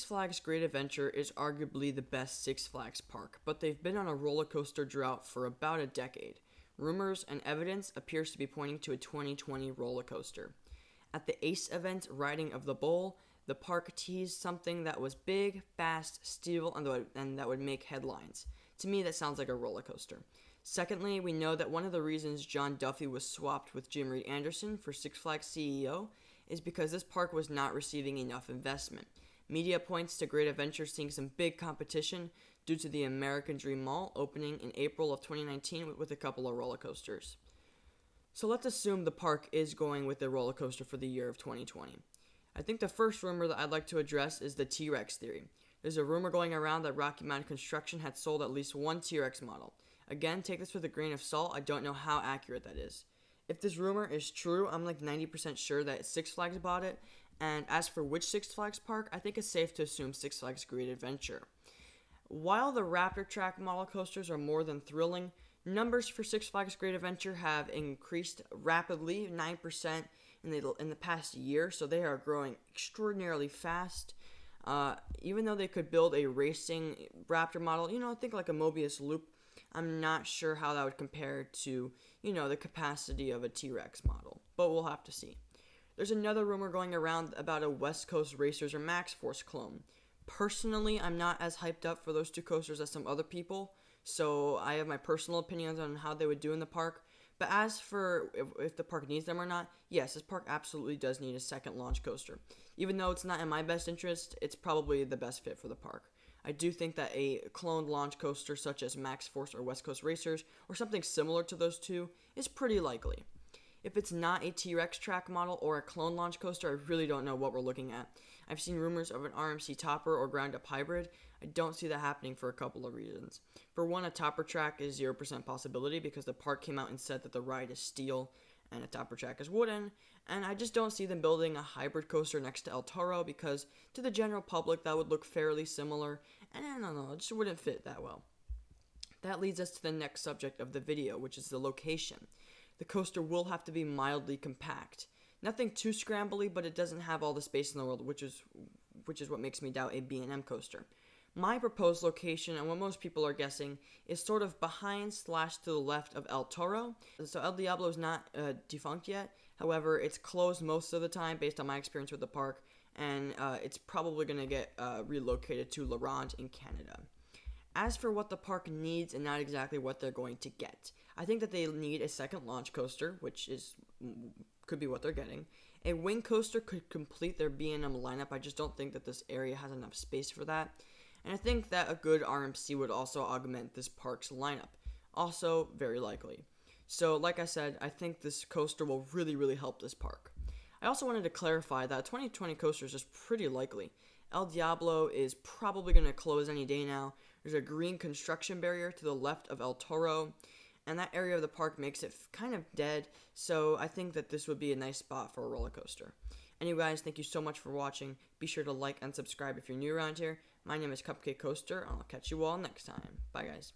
Flags Great Adventure is arguably the best Six Flags park, but they've been on a roller coaster drought for about a decade. Rumors and evidence appears to be pointing to a 2020 roller coaster. At the ACE event, Riding of the Bull, the park teased something that was big, fast, steel, and that would make headlines. To me, that sounds like a roller coaster. Secondly, we know that one of the reasons John Duffy was swapped with Jim Reed Anderson for Six Flags CEO is because this park was not receiving enough investment. Media points to Great Adventure seeing some big competition due to the American Dream Mall opening in April of 2019 with a couple of roller coasters. So let's assume the park is going with a roller coaster for the year of 2020. I think the first rumor that I'd like to address is the T-Rex theory. There's a rumor going around that Rocky Mountain Construction had sold at least one T-Rex model. Again, take this with a grain of salt, I don't know how accurate that is. If this rumor is true, I'm like 90% sure that Six Flags bought it, and as for which Six Flags park, I think it's safe to assume Six Flags Great Adventure. While the Raptor Track model coasters are more than thrilling, numbers for Six Flags Great Adventure have increased rapidly, 9% in the past year, so they are growing extraordinarily fast. Even though they could build a racing Raptor model, think like a Mobius Loop, I'm not sure how that would compare to, the capacity of a T-Rex model, but we'll have to see. There's another rumor going around about a West Coast Racers or Max Force clone. Personally, I'm not as hyped up for those two coasters as some other people, so I have my personal opinions on how they would do in the park. But as for if the park needs them or not, yes, this park absolutely does need a second launch coaster. Even though it's not in my best interest, it's probably the best fit for the park. I do think that a cloned launch coaster such as Max Force or West Coast Racers, or something similar to those two, is pretty likely. If it's not a T-Rex track model or a clone launch coaster, I really don't know what we're looking at. I've seen rumors of an RMC topper or ground-up hybrid. I don't see that happening for a couple of reasons. For one, a topper track is 0% possibility because the park came out and said that the ride is steel and a topper track is wooden, and I just don't see them building a hybrid coaster next to El Toro because to the general public that would look fairly similar, and I don't know, it just wouldn't fit that well. That leads us to the next subject of the video, which is the location. The coaster will have to be mildly compact. Nothing too scrambly, but it doesn't have all the space in the world, which is what makes me doubt a B&M coaster. My proposed location, and what most people are guessing, is sort of behind / to the left of El Toro. So El Diablo is not defunct yet. However, it's closed most of the time based on my experience with the park, and it's probably going to get relocated to La Ronde in Canada. As for what the park needs and not exactly what they're going to get, I think that they need a second launch coaster, which could be what they're getting. A wing coaster could complete their B&M lineup. I just don't think that this area has enough space for that. And I think that a good RMC would also augment this park's lineup. Also, very likely. So, like I said, I think this coaster will really, really help this park. I also wanted to clarify that a 2020 coaster is just pretty likely. El Diablo is probably going to close any day now. There's a green construction barrier to the left of El Toro, and that area of the park makes it kind of dead, so I think that this would be a nice spot for a roller coaster. Anyway, guys, thank you so much for watching. Be sure to like and subscribe if you're new around here. My name is Cupcake Coaster, and I'll catch you all next time. Bye, guys.